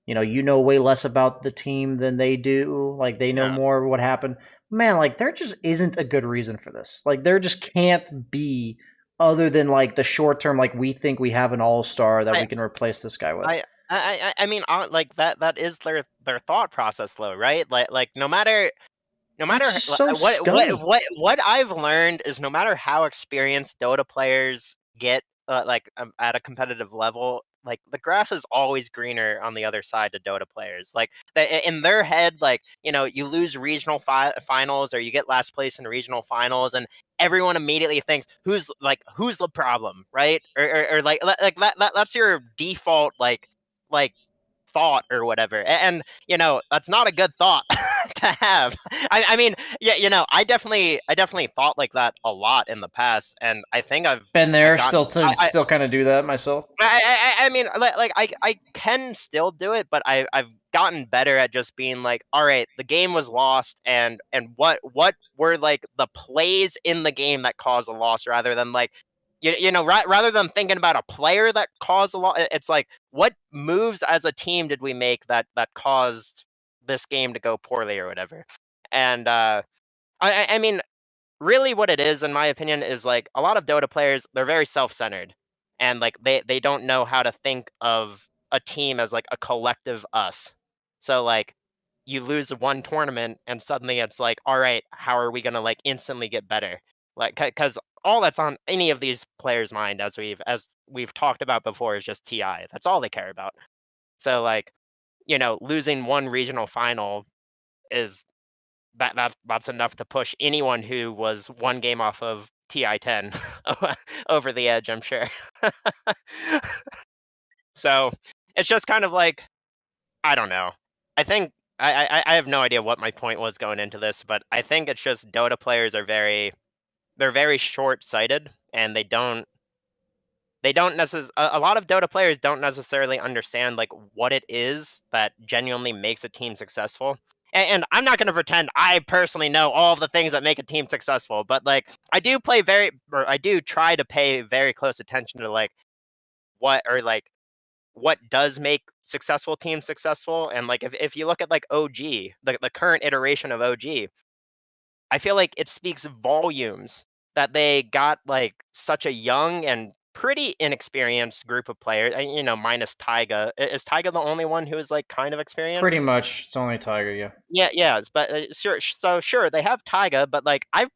way less about the team than they do. Like they know yeah. more of what happened. Man, like there just isn't a good reason for this. Like there just can't be other than like the short term. Like we think we have an all star that I we can replace this guy with. I mean, like that is their thought process though, right? Like no matter It's just so scummy. what I've learned is no matter how experienced Dota players get, at a competitive level, like the grass is always greener on the other side to Dota players. Like in their head, like you lose regional finals or you get last place in regional finals, and everyone immediately thinks who's the problem, right? Or like that's your default like thought or whatever. And that's not a good thought to have. I mean, yeah, I definitely thought like that a lot in the past, and I think Been I've there, gotten still kind of do that myself. I mean, like I can still do it, but I've gotten better at just being like, all right, the game was lost, and what were like the plays in the game that caused a loss, rather than like, rather than thinking about a player that caused a loss, it's like what moves as a team did we make that caused this game to go poorly or whatever. And I mean, really what it is in my opinion is like a lot of Dota players, they're very self-centered, and like they don't know how to think of a team as like a collective us. So like you lose one tournament and suddenly it's like, all right, how are we going to like instantly get better? Like cuz all that's on any of these players' mind, as we've talked about before, is just TI. That's all they care about. So like, losing one regional final is that's enough to push anyone who was one game off of TI-10 over the edge, I'm sure. So it's just kind of like, I don't know. I think I have no idea what my point was going into this, but I think it's just Dota players they're very short sighted, and they don't a lot of Dota players don't necessarily understand like what it is that genuinely makes a team successful. And I'm not going to pretend I personally know all of the things that make a team successful, but like I do try to pay very close attention to like what does make successful teams successful. And like if you look at like OG, the current iteration of OG, I feel like it speaks volumes that they got like such a young and pretty inexperienced group of players. Minus Taiga. Is Taiga the only one who is like kind of Pretty experienced? much, it's only Tiger. Yeah, Yeah, yes, but sure. So sure, they have Taiga, but like I've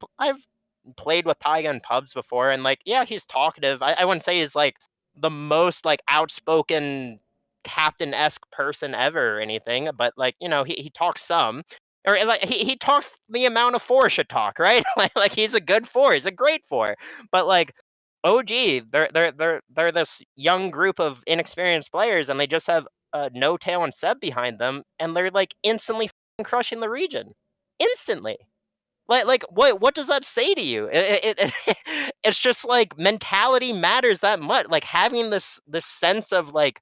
played with Taiga in pubs before, and like yeah, he's talkative. I wouldn't say he's like the most like outspoken captain-esque person ever or anything, but like he talks some, or like he talks the amount of four should talk, right? Like he's a good four, he's a great four, but like OG, they're this young group of inexperienced players, and they just have No Tail and Seb behind them, and they're like instantly crushing the region, instantly. Like what does that say to you? It's just like mentality matters that much. Like having this sense of like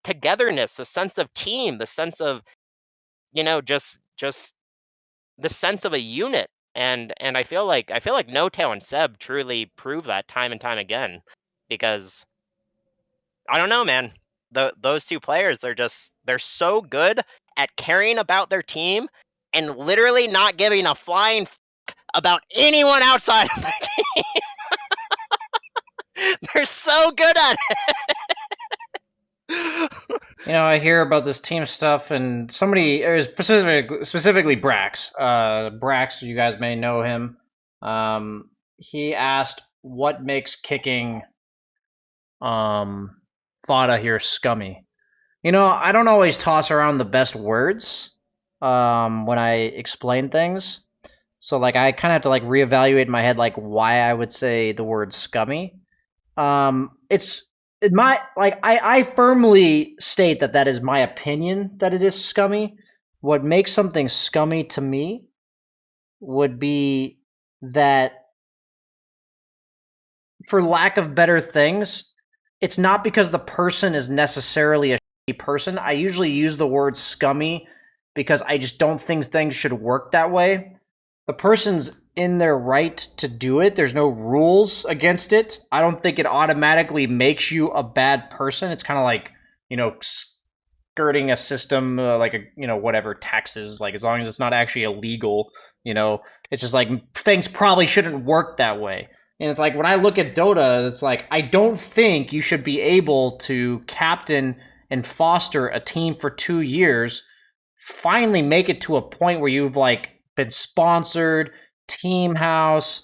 togetherness, the sense of team, the sense of just the sense of a unit. And I feel like No Tail and Seb truly prove that time and time again, because I don't know, man. Those two players, they're so good at caring about their team and literally not giving a flying about anyone outside of their team. They're so good at it. I hear about this team stuff, and somebody, it was specifically Brax. Brax, you guys may know him. He asked, "What makes kicking Fata here scummy?" I don't always toss around the best words when I explain things. So I kind of have to reevaluate in my head why I would say the word scummy. It's my I firmly state that is my opinion that it is scummy. What makes something scummy to me would be that, for lack of better things, it's not because the person is necessarily a shitty person. I usually use the word scummy because I just don't think things should work that way. The person's in their right to do it. There's no rules against it. I don't think it automatically makes you a bad person. It's kind of like, skirting a system, whatever, taxes, as long as it's not actually illegal, it's just things probably shouldn't work that way. And it's when I look at Dota, it's I don't think you should be able to captain and foster a team for 2 years, finally make it to a point where you've been sponsored, team house,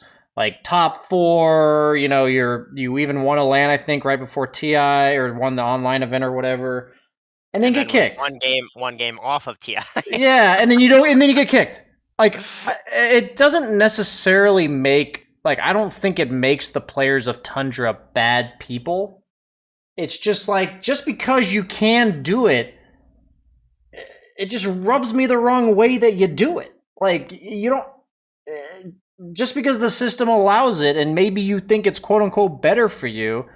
top 4, you even won a LAN, I think, right before TI, or won the online event or whatever, and then get kicked. One game off of TI. Yeah, and then you get kicked. It doesn't necessarily make, I don't think it makes the players of Tundra bad people. It's just just because you can do it, it just rubs me the wrong way that you do it. You don't, just because the system allows it and maybe you think it's quote unquote better for you.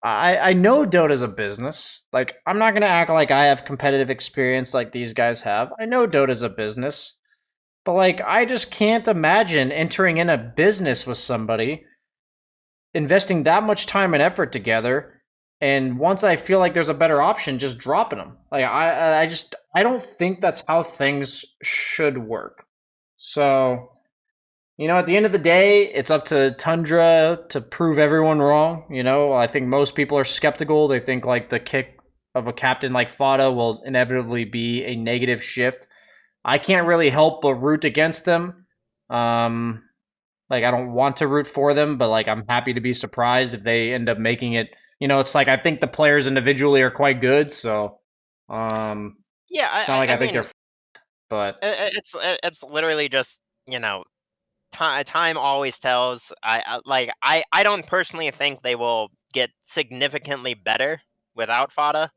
I know Dota's a business. I'm not going to act like I have competitive experience like these guys have. I know Dota's a business. But I just can't imagine entering in a business with somebody, investing that much time and effort together, and once I feel like there's a better option, just dropping them. I don't think that's how things should work. So, at the end of the day, it's up to Tundra to prove everyone wrong. I think most people are skeptical. They think the kick of a captain like Fata will inevitably be a negative shift. I can't really help but root against them. I don't want to root for them, but I'm happy to be surprised if they end up making it. It's I think the players individually are quite good, so yeah, it's not I think they're, but it's literally just time always tells. I don't personally think they will get significantly better without Fata.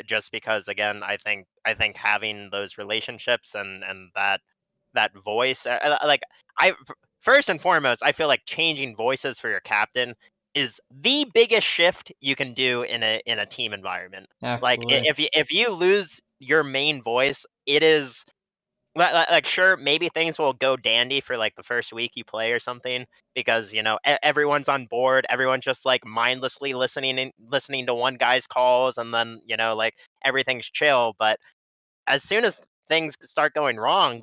Just because, again, I think having those relationships and that voice, I first and foremost, I feel like changing voices for your captain is the biggest shift you can do in a team environment. absolutely. If you lose your main voice, it is sure, maybe things will go dandy for the first week you play or something, because everyone's on board, everyone's just mindlessly listening to one guy's calls, and then everything's chill. But as soon as things start going wrong,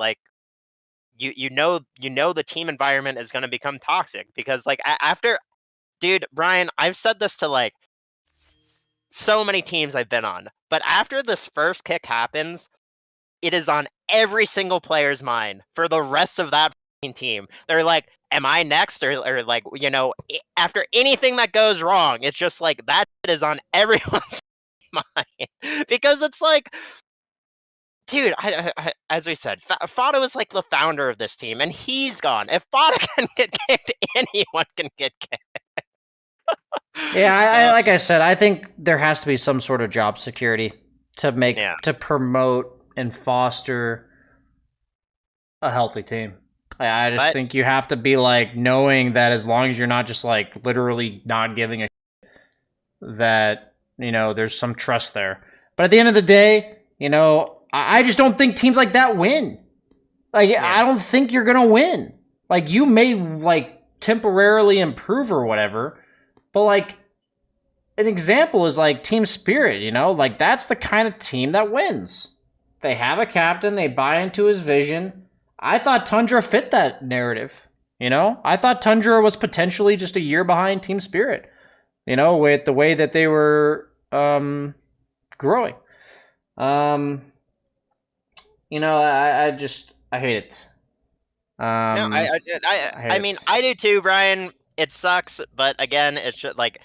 the team environment is going to become toxic, because after, dude, Brian, I've said this to so many teams I've been on, but after this first kick happens, it is on every single player's mind for the rest of that team. They're like, am I next? Or after anything that goes wrong, it's just that is on everyone's mind. Because it's dude, as we said, Fata is the founder of this team, and he's gone. If Fata can get kicked, anyone can get kicked. Yeah, like I said, I think there has to be some sort of job security to promote and foster a healthy team. I just think you have to be knowing that as long as you're not just literally not giving a shit, that there's some trust there. But at the end of the day, I just don't think teams like that win. I don't think you're gonna win. You may temporarily improve or whatever, but an example is like Team Spirit, you know? Like that's the kind of team that wins. They have a captain, they buy into his vision. I thought Tundra fit that narrative, you know? I thought Tundra was potentially just a year behind Team Spirit, you know, with the way that they were growing. You know, I hate it. No, I hate mean, it. I do too, Brian. It sucks, but again, it's just like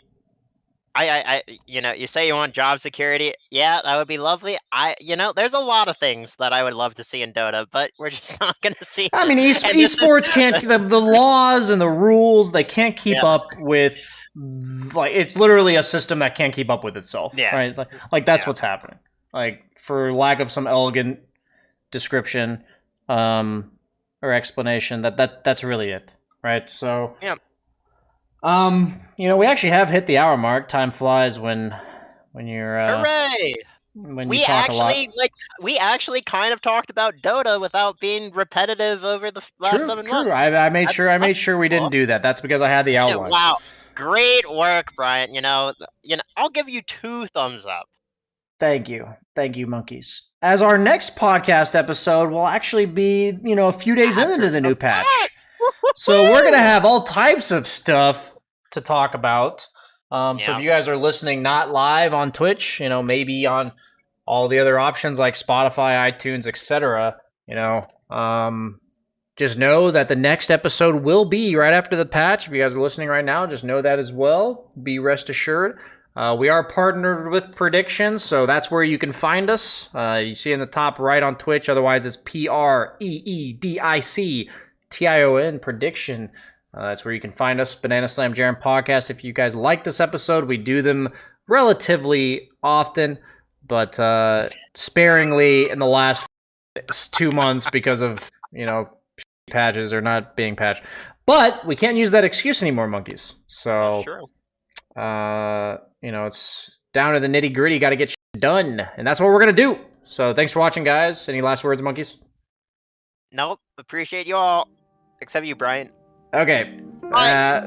you say you want job security. Yeah, that would be lovely. There's a lot of things that I would love to see in Dota, but we're just not going to see I it. mean, And this is, esports can't the laws and the rules they can't keep yeah, up with. Like it's literally a system that can't keep up with itself, yeah, right? Like that's yeah. what's happening. Like for lack of some elegant description or explanation, that's really it, right? So Yeah. we actually have hit the hour mark. Time flies when you're Hooray! when you We talk a lot. actually kind of talked about Dota without being repetitive over the last True, 7 months. true. I made That's, sure that's we cool. didn't do that. That's because I had the outline. Wow, great work, Brian. I'll give you 2 thumbs up. Thank you, monkeys. As our next podcast episode will actually be, a few days into the new patch. So we're gonna have all types of stuff to talk about. So if you guys are listening not live on Twitch, maybe on all the other options like Spotify, iTunes, etc., just know that the next episode will be right after the patch. If you guys are listening right now, just know that as well. Be rest assured. We are partnered with Predictions, so that's where you can find us. You see in the top right on Twitch. Otherwise, it's PREEDICTION Prediction. That's where you can find us. Banana Slam Jaren Podcast. If you guys like this episode, we do them relatively often, but sparingly in the last 2 months because of patches or not being patched. But we can't use that excuse anymore, monkeys. So, it's down to the nitty gritty. Got to get shit done, and that's what we're gonna do. So, thanks for watching, guys. Any last words, monkeys? Nope. Appreciate you all, except you, Brian. Okay. Bye. Bye.